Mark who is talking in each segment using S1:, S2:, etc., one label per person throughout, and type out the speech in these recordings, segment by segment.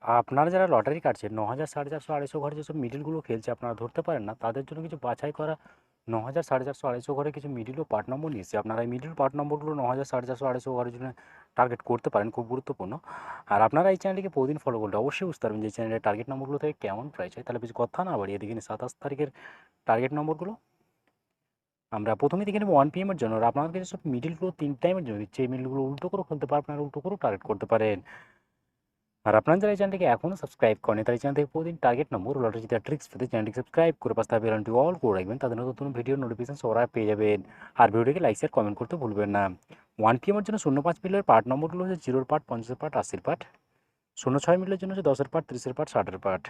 S1: আপনারা যারা লটারি কাটছেন ৯,০০০, ৪,৫০০, ২৫০ ঘরে যেসব মিডলগুলো খেলছে আপনারা ধরতে পারেন না, তাদের জন্য কিছু বাছাই করা ৯,০০০, ৪,৫০০, ২৫০ ঘরে কিছু মিডল ও পার্ট নম্বর নিয়ে এসেছি। আপনারা এই মিডল পার্ট নম্বরগুলো ৯,০০০, ৪,৫০০, ২৫০ ঘরের জন্য টার্গেট করতে পারেন, খুব গুরুত্বপূর্ণ। আর আপনারা এই চ্যানেলটিকে প্রতিদিন ফলো করলে অবশ্যই বুঝতে পারবেন যে এই চ্যানেলের টার্গেট নম্বরগুলো থেকে কেমন প্রাইস হয়। তাহলে বেশি কথা না বাড়িয়ে দেখে নিন ২৭ তারিখের টার্গেট নম্বরগুলো। আমরা প্রথমে দেখে নেব 1 PM এর জন্য। আর আপনাদেরকে যেসব মিডলগুলো 3 টাইমের জন্য দিচ্ছে, এই মিডলগুলো উল্টো করেও খেলতে পারেন, আপনারা উল্টো করেও টার্গেট করতে পারেন। আর আপনারা যারা এই চ্যানেলটিকে এখনও সাবস্ক্রাইব করেন, তারা এই চ্যানেল থেকে প্রতিদিন টার্গেট নম্বর লটারি জেতার ট্রিক্স পেতে চ্যানেলটিকে সাবস্ক্রাইব করে পাশে থাকা বেল আইকনটি অল করে রাখবেন, তাদের নতুন ভিডিও নোটিফিকেশন সবার পেয়ে যাবেন। আর ভিডিওটিকে লাইক শেয়ার কমেন্ট করতে ভুলবেন না। 1 PM এর জন্য ০৫ মিলের পার্ট নম্বরগুলো হচ্ছে 0-র পার্ট, 50-এর পার্ট, 80-র পার্ট। ০৬ মিলের জন্য হচ্ছে 10-এর পার্ট, 30-এর পার্ট, 60-এর পার্ট।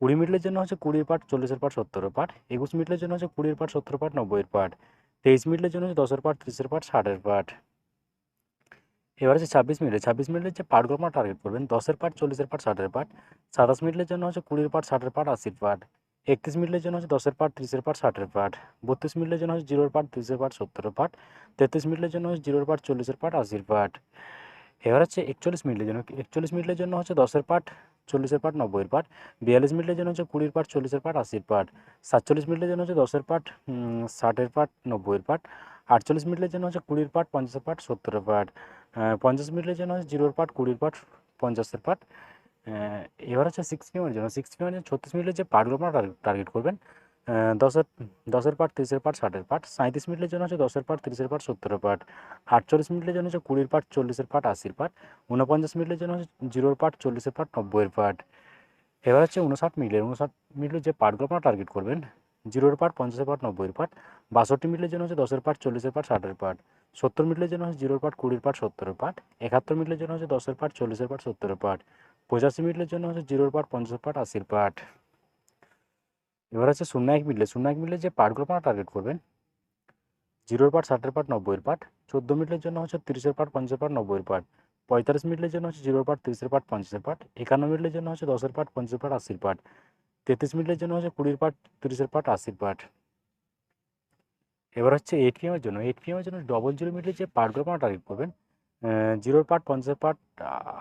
S1: 20 মিডলের জন্য হচ্ছে 20-র পার্ট, 40-এর পার্ট, 70-এর পার্ট। 21 মিডলের জন্য হচ্ছে 20-এর পার্ট, 70-এর পার্ট, 90-এর পার্ট। 23 মিডলের জন্য হচ্ছে 10-এর পার্ট, 30-এর পার্ট, 60-এর পার্ট। এবার হচ্ছে 26 মিনিটের যে পার্টগুলো আপনারা টার্গেট করবেন, 10-এর পার্ট, 40-এর পার্ট, 60-এর পার্ট। 27 মিনিটের জন্য হচ্ছে 20-এর পার্ট, 60-এর পার্ট, 80-র পার্ট। 31 মিনিটের জন্য হচ্ছে 10-এর পার্ট, 30-এর পার্ট, 60-এর পার্ট। 32 মিনিটের জন্য হচ্ছে 0-এর পার্ট, 30-এর পার্ট, 70-এর পার্ট। 33 মিনিটের জন্য হচ্ছে 0-এর পার্ট, 40-এর পার্ট, 80-র পার্ট। এবার হচ্ছে 41 মিনিটের জন্য হচ্ছে 10-এর পার্ট, 40-এর পার্ট, 90-এর পার্ট। 42 মিনিটের জন্য হচ্ছে 20-এর পার্ট, 40-এর পার্ট, 80-র পার্ট। 47 মিনিটের জন্য হচ্ছে 10-এর পার্ট, 60-এর পার্ট, 90-এর পার্ট। 48 মিনিটের জন্য হচ্ছে 20-এর পার্ট, 50-এর পার্ট, 70-এর পার্ট। 50 মিনিটের জন্য হচ্ছে 0-এর পার্ট, 20-এর পার্ট, 50-এর পার্ট। এবার হচ্ছে 6 PM এর জন্য 36 মিনিটের যে পার্টগুলো আপনারা টার্গেট করবেন, আহ, দশের 10-এর পার্ট, 30-এর পার্ট, 60-এর পার্ট। 37 মিনিটের জন্য হচ্ছে 10-এর পার্ট, 30-এর পার্ট, 70-এর পার্ট। 48 মিনিটের জন্য হচ্ছে 20-এর পার্ট, 40-এর পার্ট, 80-র পার্ট। 49 মিনিটের জন্য হচ্ছে 0-এর পার্ট, 40-এর পার্ট, 90-এর পার্ট। এবার হচ্ছে 59 মিনিটের যে পার্টগুলো আপনারা টার্গেট করবেন, 0-এর পার্ট, 50-এর পার্ট, 90-এর পার্ট। 62 মিনিটের জন্য হচ্ছে 10-এর পার্ট, 40-এর পার্ট, 60-এর পার্ট। 70 মিনিটের জন্য হচ্ছে 0-এর পার্ট, 20-এর পার্ট, 70-এর পার্ট। 71 মিনিটের জন্য হচ্ছে 10-এর পার্ট, 40-এর পার্ট, 70-এর পার্ট। 85 মিনিটের জন্য হচ্ছে 0-এর পার্ট, 50-এর পার্ট, 80-র পার্ট। এবার হচ্ছে 01 মিনিটে যে পার্টগুলো আপনারা টার্গেট করবেন, 0-এর পার্ট, 60-এর পার্ট, 90-এর পার্ট। 14 মিনিটের জন্য হচ্ছে 30-এর পার্ট, 50-এর পার্ট, 90-এর পার্ট। 45 মিনিটের জন্য হচ্ছে 0-এর পার্ট, 30-এর পার্ট, 50-এর পার্ট। 51 মিনিটের জন্য হচ্ছে 10-এর পার্ট, 50-এর পার্ট, 80-র পার্ট। 33 মিনিটের জন্য হচ্ছে 20-এর পার্ট, 30-এর পার্ট, 80-র পার্ট। এবার হচ্ছে 8 PM এর জন্য 00 মিনিটের যে পার্টগুলো আপনারা টার্গেট করবেন, 0-এর পার্ট, 50-এর পার্ট,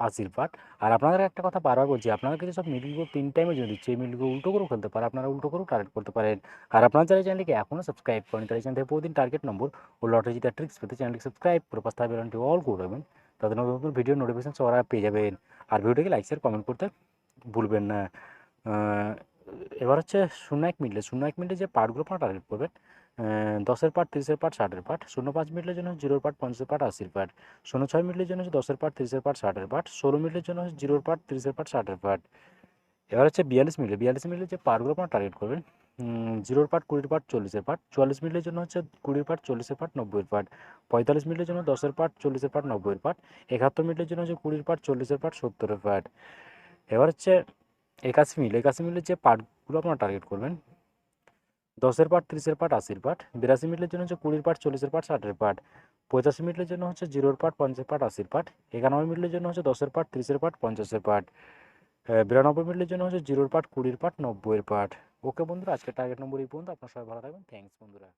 S1: 80-র পার্ট। আর আপনাদের একটা কথা বারবার বলছি, আপনাদেরকে যেসব মিডলগুলো 3 টাইমের জন্য দিচ্ছে, এই মিডলগুলো উল্টো করেও খেলতে পারে, আপনারা উল্টো করেও টার্গেট করতে পারেন। আর আপনারা যারা এই চ্যানেলটিকে এখনও সাবস্ক্রাইব করেন, তারা এই চ্যানেল থেকে প্রতিদিন টার্গেট নম্বর ও লটারি জেতার ট্রিক্স পেতে চ্যানেলটি সাবস্ক্রাইব করে পাশে থাকা বেল আইকনটি অল করে রাখবেন, তাদের নতুন নতুন ভিডিও নোটিফিকেশন সবার আগে পেয়ে যাবেন। আর ভিডিওটিকে লাইক শেয়ার কমেন্ট করতে ভুলবেন না। আহ, এবার হচ্ছে 01 মিনিটে যে পার্টগুলো আপনারা টার্গেট করবেন, 10-এর পার্ট, 30-এর পার্ট, 60-এর পার্ট। 05 মিনিটের জন্য 0-এর পার্ট, 50-এর পার্ট, 80-র পার্ট। 06 মিনিটের জন্য হচ্ছে 10-এর পার্ট, 30-এর পার্ট, 60-এর পার্ট। 16 মিনিটের জন্য হচ্ছে 0-এর পার্ট, 30-এর পার্ট, 60-এর পার্ট। এবার হচ্ছে 42 মিনিটে যে পার্টগুলো আপনারা টার্গেট করবেন, 0-এর পার্ট, 20-এর পার্ট, 40-এর পার্ট। 44 মিনিটের জন্য হচ্ছে 20-এর পার্ট, 40-এর পার্ট, 90-এর পার্ট। 45 মিনিটের জন্য 10-এর পার্ট, 40-এর পার্ট, 90-এর পার্ট। 71 মিনিটের জন্য হচ্ছে 20-এর পার্ট, 40-এর পার্ট, 70-এর পার্ট। এবার হচ্ছে 81 মিনিটের যে পার্টগুলো আপনারা টার্গেট করবেন, 10-এর পার্ট, 30-এর পার্ট, 80-র পার্ট। 82 মিনিটের জন্য হচ্ছে 20-এর পার্ট, 40-এর পার্ট, 60-এর পার্ট। 85 মিনিটের জন্য হচ্ছে 0-এর পার্ট, 50-এর পার্ট, 80-র পার্ট। 91 মিনিটের জন্য হচ্ছে 10-এর পার্ট, 30-এর পার্ট, 50-এর পার্ট। 92 মিনিটের জন্য হচ্ছে 0-এর পার্ট, 20-এর পার্ট, 90-এর পার্ট। ওকে বন্ধুরা, আজকের টার্গেট নম্বর এই পর্যন্ত। আপনার সবাই ভালো থাকবেন। থ্যাংকস বন্ধুরা।